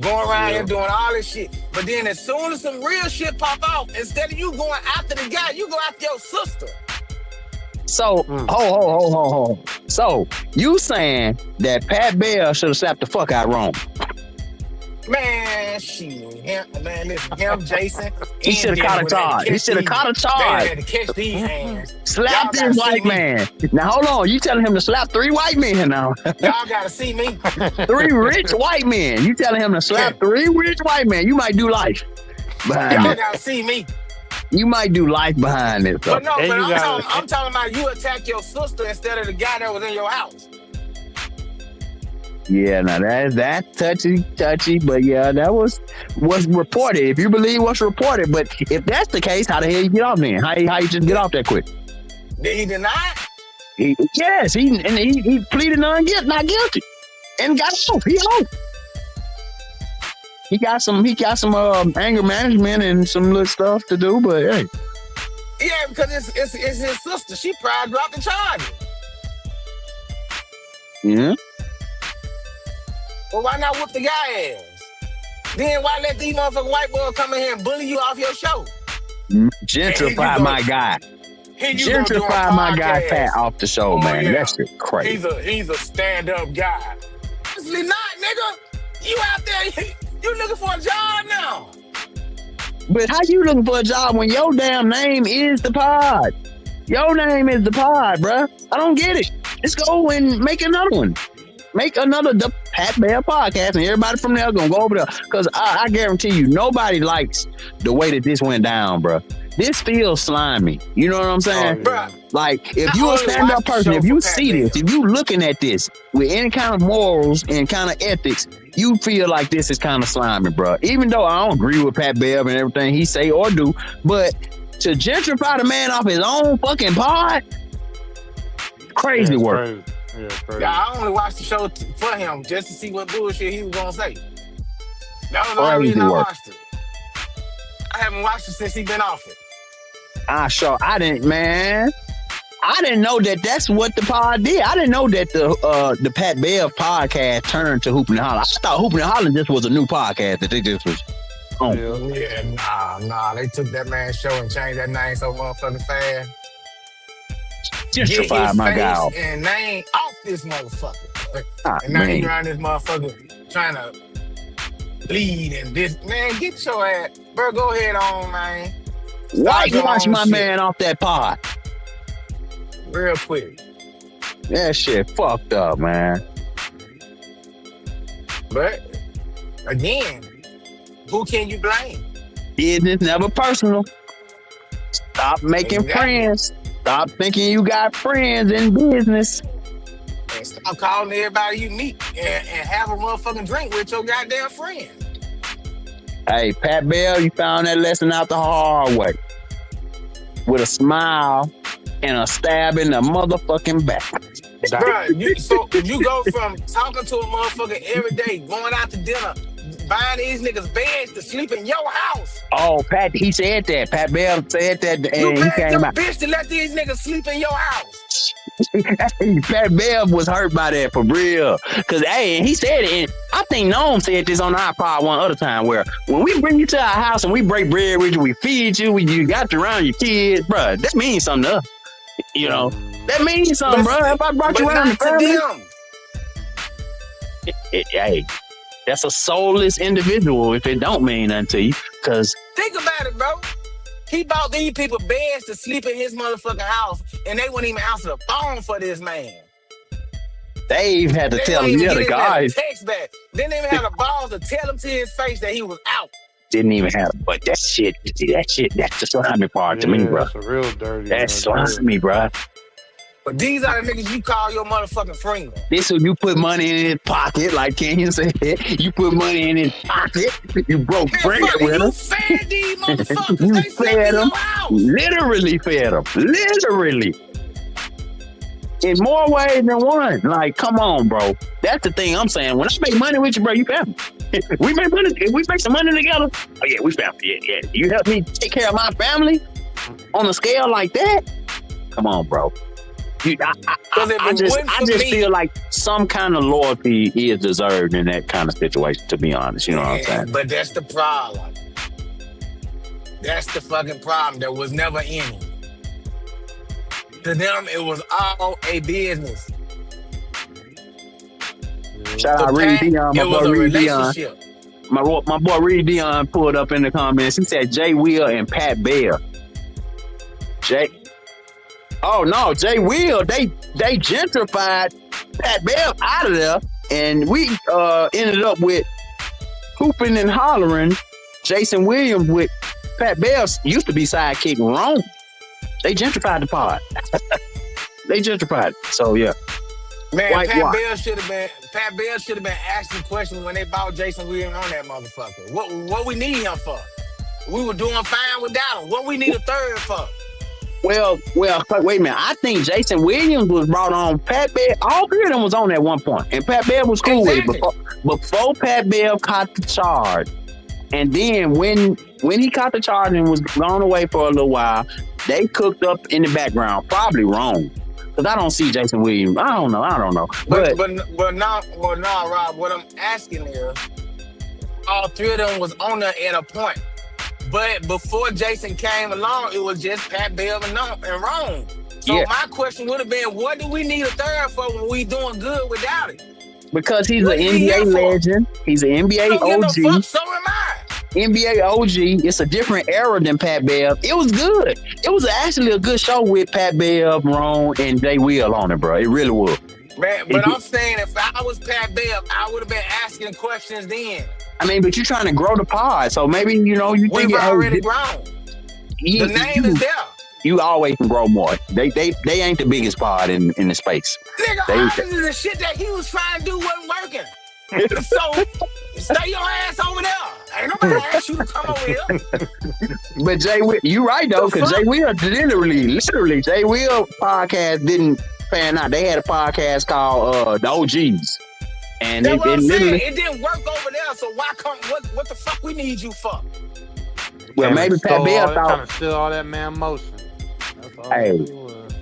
Speaker 3: Going around here doing all this shit. But then as soon as some real shit pop off, instead of you going after the guy, you go after your sister.
Speaker 2: So, ho. So, you saying that Pat Bell should have slapped the fuck out of Rome?
Speaker 3: Man, shit. Man, listen, him, Jason.
Speaker 2: He should have caught a charge. He should have caught a
Speaker 3: They
Speaker 2: charge.
Speaker 3: had to catch these hands.
Speaker 2: Slap
Speaker 3: Y'all gotta
Speaker 2: this
Speaker 3: see
Speaker 2: white
Speaker 3: me.
Speaker 2: man. Now, hold on. You telling him to slap 3 white men now.
Speaker 3: Y'all gotta see me.
Speaker 2: 3 rich white men. You telling him to slap 3 rich white men. You might do life behind
Speaker 3: Y'all
Speaker 2: it.
Speaker 3: gotta see me.
Speaker 2: You might do life behind it.
Speaker 3: But no,
Speaker 1: There
Speaker 3: but
Speaker 1: you
Speaker 3: I'm talking about you attack your sister instead of the guy that was in your house.
Speaker 2: Yeah, now that's touchy, but yeah, that was reported. If you believe what's reported, but if that's the case, how the hell you get off then? How you just get off that quick?
Speaker 3: Did he deny it?
Speaker 2: He pleaded not guilty, and got off. He off. He got some anger management and some little stuff to do, but hey,
Speaker 3: Yeah, because it's his sister. She probably dropped the charges.
Speaker 2: yeah.
Speaker 3: Well, why not whoop the guy ass? Then why let these motherfucking white boys come in here and bully you off your show?
Speaker 2: Gentrify my guy.
Speaker 3: Here you go doing
Speaker 2: Gentrify my guy
Speaker 3: podcasts.
Speaker 2: Pat off the show,
Speaker 3: Oh,
Speaker 2: man.
Speaker 3: yeah.
Speaker 2: That shit crazy.
Speaker 3: He's a stand-up guy. Obviously not, nigga. You out there, you looking for a job now.
Speaker 2: But how you looking for a job when your damn name is the pod? Your name is the pod, bruh. I don't get it. Let's go and make another one. Make another the Pat Bear Podcast, and everybody from there gonna go over there. Because I guarantee you, nobody likes the way that this went down, bro. This feels slimy. You know what I'm saying?
Speaker 3: Bro,
Speaker 2: Like, if you a stand-up person, if you see this, if you looking at this with any kind of morals and kind of ethics, you feel like this is kind of slimy, bro. Even though I don't agree with Pat Bev and everything he say or do, but to gentrify the man off his own fucking pod, crazy work.
Speaker 1: Crazy. Yeah, crazy.
Speaker 3: yeah, I only watched the show for him just to see what bullshit he was gonna say. That was the only reason I watched it. I haven't watched it since he been off it.
Speaker 2: I didn't know that that's what the pod did. I didn't know that the Pat Bev podcast turned to Hoopin' and Hollin'. I thought Hoopin' and Hollin' just was a new podcast that they just was on.
Speaker 3: Yeah, nah. They took that man's show and changed that name so motherfucking fast.
Speaker 2: Gentrify my guy off.
Speaker 3: And name off this motherfucker. And now he around this motherfucker trying to bleed and this. Man, get your ass. Bro, go ahead on, man.
Speaker 2: Watch my man off that pod.
Speaker 3: Real quick.
Speaker 2: That shit fucked up, man.
Speaker 3: But, again, who can you blame?
Speaker 2: Business never personal. Stop making friends. Stop thinking you got friends in business.
Speaker 3: And stop calling everybody you meet and have a motherfucking drink with your goddamn friend.
Speaker 2: Hey, Pat Bell, you found that lesson out the hard way. With a smile and a stab in the motherfucking back.
Speaker 3: Bro, you go from talking to a motherfucker every day, going out to dinner, buying these niggas beds to sleep in your house.
Speaker 2: Oh, Pat, he said that. Pat Bell said that, and
Speaker 3: you
Speaker 2: he came out.
Speaker 3: Bitch to let these niggas sleep in your house.
Speaker 2: Pat Bev was hurt by that for real. Cause and he said it, and I think Noam said this on our pod one other time, where when we bring you to our house and we break bread with you, we feed you, you got to around your kids, bro. That means something to us. You know, that means something, bro. If I brought you around the family, hey, that's a soulless individual if it don't mean nothing to you. Cause
Speaker 3: think about it, bro. He bought these people beds to sleep in his motherfucking house, and they wouldn't even answer the phone for this man.
Speaker 2: Dave had to tell him, the guys.
Speaker 3: Text back. Didn't even have the balls to tell him to his face that he was out.
Speaker 2: Didn't even have, but that shit, that's the slimy part to me, bro.
Speaker 1: That's a real dirty.
Speaker 2: That's slimy, bro.
Speaker 3: But these are the niggas you call your motherfucking friend.
Speaker 2: This is you put money in his pocket, like Kenyon said. You put money in his pocket. You broke bread with him.
Speaker 3: You fed these motherfuckers.
Speaker 2: You
Speaker 3: they
Speaker 2: fed them. Literally fed them. Literally. In more ways than one. Like, come on, bro. That's the thing I'm saying. When I make money with you, bro, you family. We make money. If we make some money together, oh yeah, we family. Yeah. You help me take care of my family on a scale like that? Come on, bro. I just feel like some kind of loyalty is deserved in that kind of situation, to be honest. You know what I'm saying?
Speaker 3: But that's the problem. That's the fucking problem. There was never any. To them, it was all a business.
Speaker 2: Shout out Reed Dion, my boy Reed Dion. My boy Reed Dion pulled up in the comments. He said Jay Will and Pat Bear. Oh no, Jay Will, they gentrified Pat Bev out of there, and we ended up with Hoopin' and Hollering. Jason Williams with Pat Bev used to be sidekick wrong. They gentrified the pod. They gentrified it. So yeah.
Speaker 3: Man, Pat Bev should have been asking questions when they bought Jason Williams on that motherfucker. What we need him for? We were doing fine without him. What we need a third for?
Speaker 2: Well, wait a minute. I think Jason Williams was brought on. Pat Bev, all three of them was on at one point, and Pat Bev was cool with it before Pat Bev caught the charge. And then when he caught the charge and was gone away for a little while, they cooked up in the background. Probably wrong, because I don't see Jason Williams. I don't know. But
Speaker 3: now, Rob, what I'm asking is, all three of them was on there at a point. But before Jason came along, it was just Pat Bev and Ron. So my question would have been, what do we need a third for when we doing good without it?
Speaker 2: Because he's an NBA legend. He's an NBA OG.
Speaker 3: So am I.
Speaker 2: NBA OG. It's a different era than Pat Bev. It was good. It was actually a good show with Pat Bev, Ron, and Jay Will on it, bro. It really was.
Speaker 3: Man, but I'm saying if I was Pat Bell, I would have been asking questions then.
Speaker 2: I mean, but you're trying to grow the pod, so maybe you
Speaker 3: We've
Speaker 2: think
Speaker 3: already grown. The name is there.
Speaker 2: You always can grow more. They ain't the biggest pod in the space.
Speaker 3: Nigga, obviously the shit that he was trying to do wasn't working. So stay your ass over there. Ain't nobody asked you to come over here.
Speaker 2: But Jay, you right though, because Jay Will literally, Jay Will podcast didn't pan out. They had a podcast called the OGs, and
Speaker 3: that's what I'm saying. It didn't work over there. So why come? What the fuck we need you for?
Speaker 2: Well, maybe Pat Bell thought
Speaker 1: trying to steal all that man motion.
Speaker 2: Hey,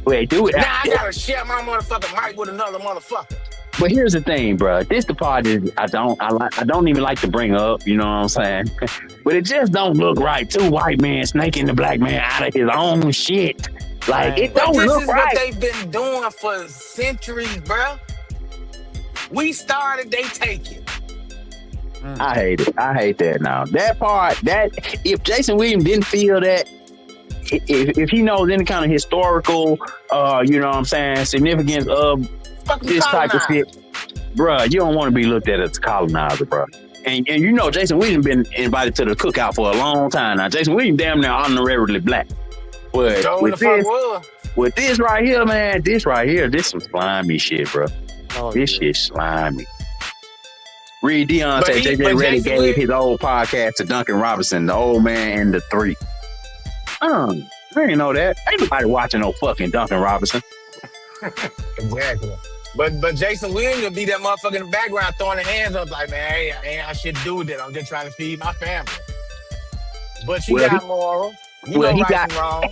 Speaker 2: wait, do it.
Speaker 3: Now I gotta share my motherfucking mic with another motherfucker.
Speaker 2: But here's the thing, bro. This the part is I don't even like to bring up. You know what I'm saying? But it just don't look right. Two white men snaking the black man out of his own shit. Like it don't look right.
Speaker 3: This is what they've been doing for centuries, bro. We started, they take it.
Speaker 2: I hate it. I hate that now. That part, if Jason Williams didn't feel that, if he knows any kind of historical, you know what I'm saying, significance of this type of shit, bruh, you don't want to be looked at as a colonizer, bruh. And you know Jason Williams been invited to the cookout for a long time now. Jason Williams damn near honorarily black. But with this right here, man, this some slimy shit, bruh. This shit slimy. Reed Dion said JJ Reddy gave his old podcast to Duncan Robinson, the old man and the three. I didn't know that. Ain't nobody watching no fucking Duncan Robinson.
Speaker 3: Exactly. But Jason Williams will be that motherfucker in the background throwing his hands up like, man, hey, I should do that. I'm just trying to feed my family. But you got moral. You know right and wrong.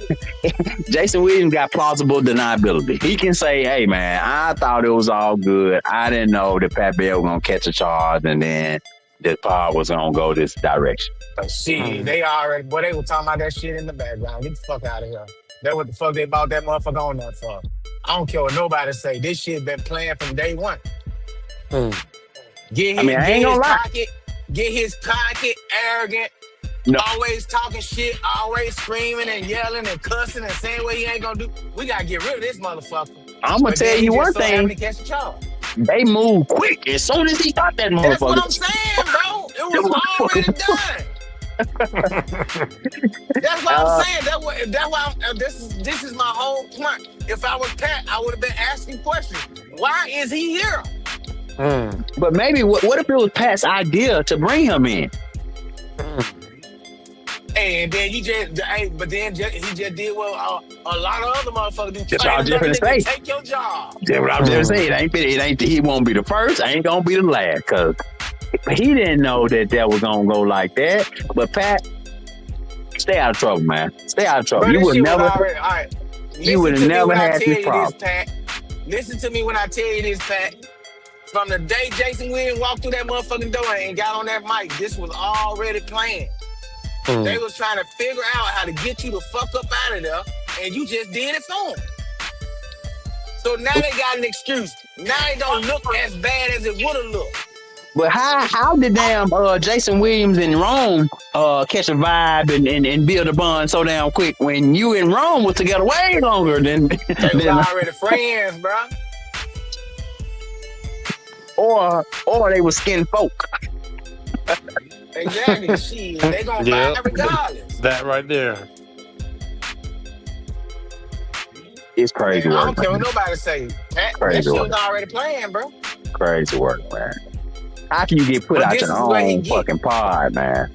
Speaker 2: Jason Williams got plausible deniability. He can say, hey, man, I thought it was all good. I didn't know that Pat Bell was going to catch a charge and then the pod was going to go this direction.
Speaker 3: But shit, they already, boy, they were talking about that shit in the background. Get the fuck out of here. That's what the fuck they bought that motherfucker on that for. I don't care what nobody say. This shit been playing from day one. Get his cocky, arrogant, always talking shit, always screaming and yelling and cussing and saying what he ain't gonna do. We gotta get rid of this motherfucker.
Speaker 2: I'm gonna tell you one thing. They move quick as soon as he got that motherfucker.
Speaker 3: That's what I'm saying, bro. It was already done. That's what I'm saying. That's why this is my whole point. If I was Pat, I would have been asking questions. Why is he here?
Speaker 2: But maybe what if it was Pat's idea to bring him in?
Speaker 3: And then he just did what a lot of other motherfuckers do.
Speaker 2: Just all different states.
Speaker 3: Take your job.
Speaker 2: That's what I'm just saying. It ain't. He won't be the first. I ain't gonna be the last. Cause he didn't know that was gonna go like that. But Pat, stay out of trouble, man. Stay out of trouble.
Speaker 3: Bro,
Speaker 2: you would never. You would have never had this problem.
Speaker 3: Listen to me when I tell you this, Pat. From the day Jason Williams walked through that motherfucking door and got on that mic, this was already planned. They was trying to figure out how to get you the fuck up out of there, and you just did it for them. So now they got an excuse. Now it don't look as bad as it would have looked.
Speaker 2: But how did damn Jason Williams in Rome catch a vibe and build a bond so damn quick when you in Rome was together way longer than
Speaker 3: they was already friends, bro.
Speaker 2: Or they were skin folk.
Speaker 3: Exactly. Shit, they gonna vibe regardless.
Speaker 1: That right there.
Speaker 2: It's crazy work.
Speaker 3: I don't care what nobody say. That shit was already playing, bro.
Speaker 2: Crazy work, man. How can you get put out your own fucking pod, man?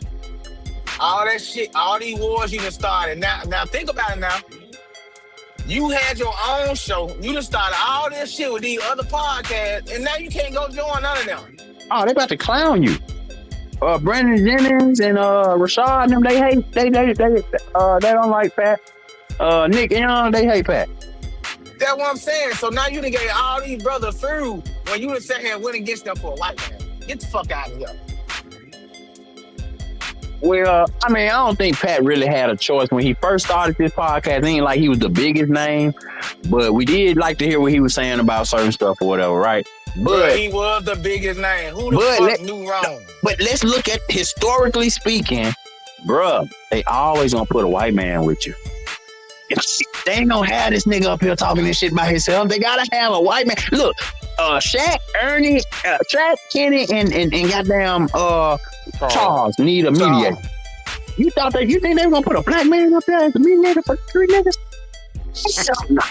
Speaker 3: All that shit, all these wars you done started. Now think about it now. You had your own show. You done started all this shit with these other podcasts, and now you can't go join none of them.
Speaker 2: Oh, they about to clown you. Brandon Jennings and Rashad and them, they don't like Pat. Nick Young, they hate Pat.
Speaker 3: That's what I'm saying. So now you done gave all these brothers through when you done sat here and went against them for a white man. Get the fuck out of here.
Speaker 2: Well, I mean, I don't think Pat really had a choice when he first started this podcast. It ain't like he was the biggest name, but we did like to hear what he was saying about certain stuff or whatever, right?
Speaker 3: But he was the biggest name. Who the fuck knew wrong?
Speaker 2: But let's look at historically speaking, bruh, they always gonna put a white man with you. They ain't gonna have this nigga up here talking this shit by himself. They gotta have a white man. Look, Shaq, Ernie, Shaq, Kenny, and goddamn Charles need a mediator. You think they were gonna put a black man up there as a mediator for 3 niggas? No.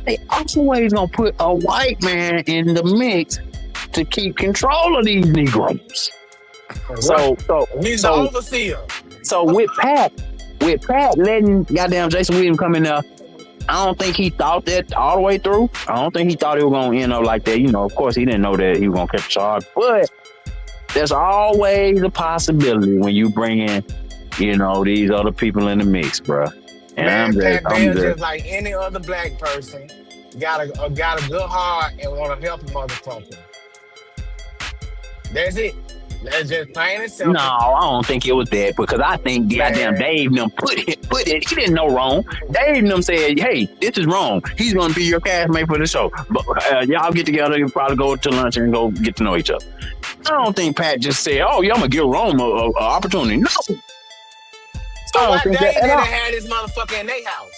Speaker 2: They always gonna put a white man in the mix to keep control of these Negroes. So
Speaker 3: he's the overseer.
Speaker 2: So with Pat letting goddamn Jason Williams come in there, I don't think he thought that all the way through. I don't think he thought it was gonna end up like that. You know, of course he didn't know that he was gonna catch a charge, but there's always a possibility when you bring in, you know, these other people in the mix, bro. And
Speaker 3: Pat Bell, just like any other black person, got a good heart and want to help a motherfucker. That's it. That's just plain and simple.
Speaker 2: No, I don't think it was that, because I think goddamn Dave and them put it. He didn't know wrong. Dave and them said, "Hey, this is wrong. He's gonna be your castmate for the show. But y'all get together. You probably go to lunch and go get to know each other." I don't think Pat just said, "Oh, yeah, I'm gonna give Rome an opportunity." No.
Speaker 3: So why Dave didn't have this motherfucker in their house?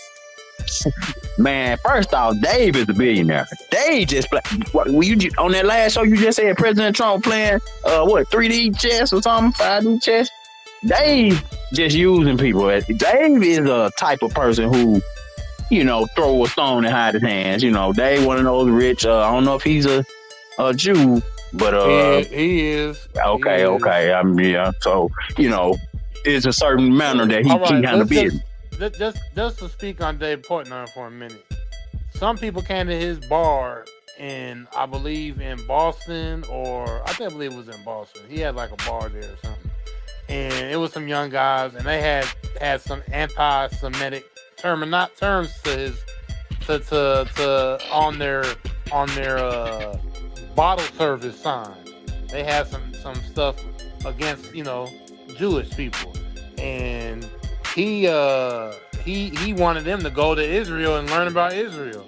Speaker 2: Man, first off, Dave is a billionaire. Dave just on that last show you just said President Trump playing 3D chess or something, 5D chess. Dave just using people. Dave is a type of person who, you know, throw a stone and hide his hands. You know, Dave one of those rich. I don't know if he's a Jew, but
Speaker 1: he is.
Speaker 2: Okay. Yeah. So, you know, it's a certain manner that he handle business.
Speaker 1: Just to speak on Dave Portnoy for a minute. Some people came to his bar I believe in Boston, or I believe it was in Boston. He had like a bar there or something. And it was some young guys, and they had some anti-Semitic terms to his to on their bottle service sign. They had some stuff against, you know, Jewish people. And he wanted them to go to Israel and learn about Israel.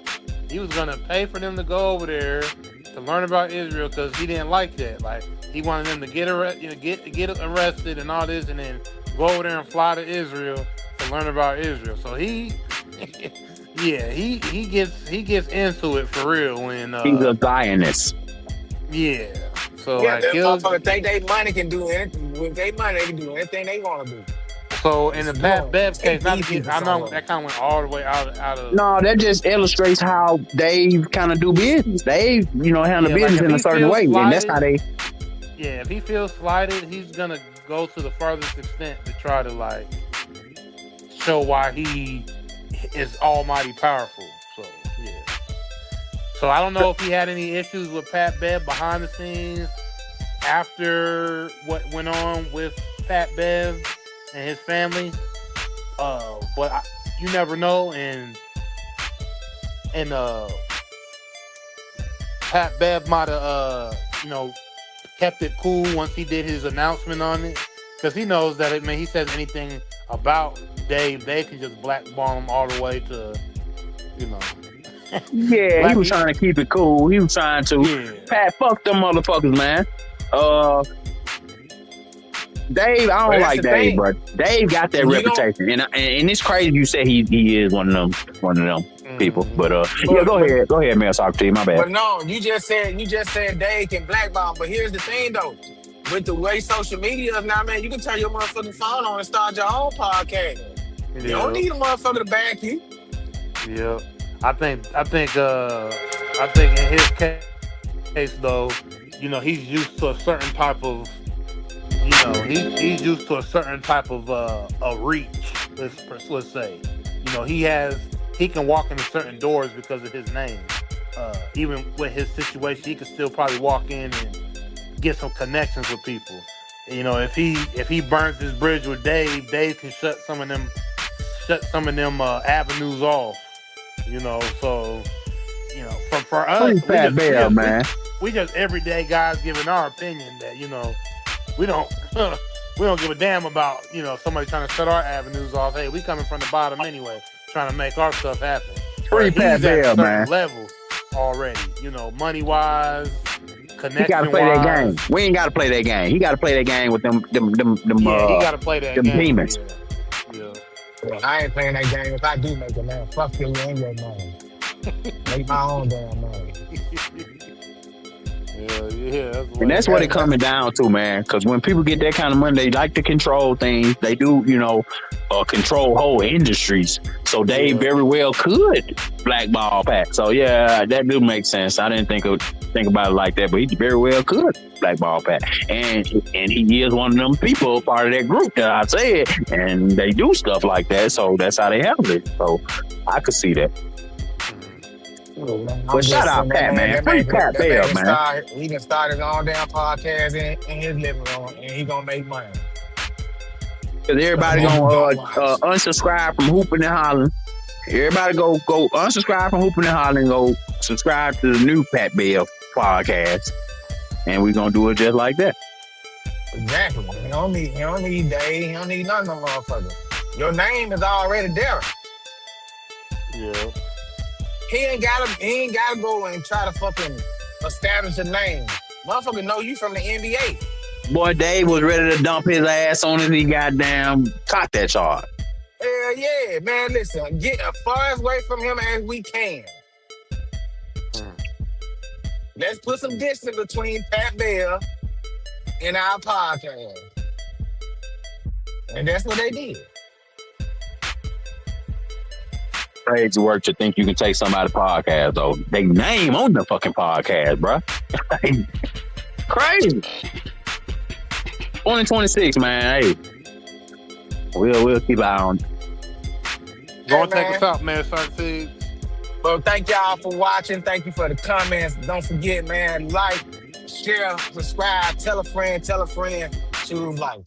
Speaker 1: He was gonna pay for them to go over there to learn about Israel because he didn't like that. Like, he wanted them to get arrested and all this, and then go over there and fly to Israel to learn about Israel. So he gets into it for real when
Speaker 2: he's a Zionist.
Speaker 1: Yeah. So
Speaker 3: yeah, that motherfucker think they money can do anything. With their money, they can do anything they want to do.
Speaker 1: So in the Pat Bev case, I know that kind of went all the way out of.
Speaker 2: No, that just illustrates how Dave kind of do business. Dave, you know, handle business in a certain way, and that's how they.
Speaker 1: Yeah, if he feels slighted, he's gonna go to the farthest extent to try to like show why he is almighty powerful. So yeah. So I don't know if he had any issues with Pat Bev behind the scenes after what went on with Pat Bev and his family, but you never know. And Pat Bev might have kept it cool once he did his announcement on it, because he knows that he says anything about Dave, they can just blackball him all the way to, you know.
Speaker 2: Yeah, he was trying to keep it cool. He was trying to. Yeah. Pat, fuck them motherfuckers, man. Dave, I don't like Dave, bro. Dave got that reputation, and it's crazy you say he is one of them people. But yeah, go ahead, man. Sorry to you, my bad.
Speaker 3: But no, you just said Dave can blackball. But here's the thing, though, with the way social media is now, man, you can turn your motherfucking phone on and start your own podcast. Yeah. You don't need a motherfucker to back you.
Speaker 1: Yeah, I think in his case, though, you know, he's used to a certain type of. You know, he's used to a certain type of a reach. Let's say, you know, he can walk into certain doors because of his name. Even with his situation, he can still probably walk in and get some connections with people. You know, if he burns his bridge with Dave can shut some of them avenues off. You know, so you know, for us, we just everyday guys giving our opinion that, you know. We don't give a damn about, you know, somebody trying to shut our avenues off. Hey, we coming from the bottom anyway, trying to make our stuff happen.
Speaker 2: Free Pat Bell, man.
Speaker 1: Level already, you know, money wise, connection. He
Speaker 2: gotta play that game. We ain't gotta play that game. He gotta play that game with them.
Speaker 1: Yeah, he gotta play that game.
Speaker 2: Demons.
Speaker 1: Yeah.
Speaker 3: Well, I ain't playing that game. If I do make it, man, fuck you and your money. Make my own damn money.
Speaker 1: That's
Speaker 2: And that's what it
Speaker 3: That,
Speaker 2: coming down to, man. Because when people get that kind of money, they like to control things. They do, control whole industries. So they
Speaker 1: Yeah.
Speaker 2: very well could blackball Pat. So yeah, that do make sense. I didn't think about it like that, but he very well could blackball Pat. And he is one of them people, part of that group that I said, and they do stuff like that. So that's how they handle it. So I could see that. But shout out Pat, man. Free Pat Bell, man.
Speaker 3: He done started his own damn podcast in his living room, and he gonna make money.
Speaker 2: Because everybody gonna unsubscribe from Hooping and Hollering. Everybody go unsubscribe from Hooping and Hollering and go subscribe to the new Pat Bell podcast. And we're gonna do it just like that.
Speaker 3: Exactly. He don't need Dave. He don't need none of them motherfuckers. Your name is already there.
Speaker 1: Yeah.
Speaker 3: He ain't gotta go and try to fucking establish a name. Motherfucker know you from the NBA.
Speaker 2: Boy, Dave was ready to dump his ass on it. He goddamn caught that charge.
Speaker 3: Hell yeah, man. Listen, get as far away from him as we can. Let's put some distance between Pat Bell and our podcast. And that's what they did.
Speaker 2: Crazy work to think you can take somebody's podcast, though. They name on the fucking podcast, bro. Crazy. 2026, man. Hey, we'll keep an eye on it.
Speaker 1: Go and take us out, man. Start.
Speaker 3: Well, thank y'all for watching. Thank you for the comments. Don't forget, man, like, share, subscribe, tell a friend, choose life.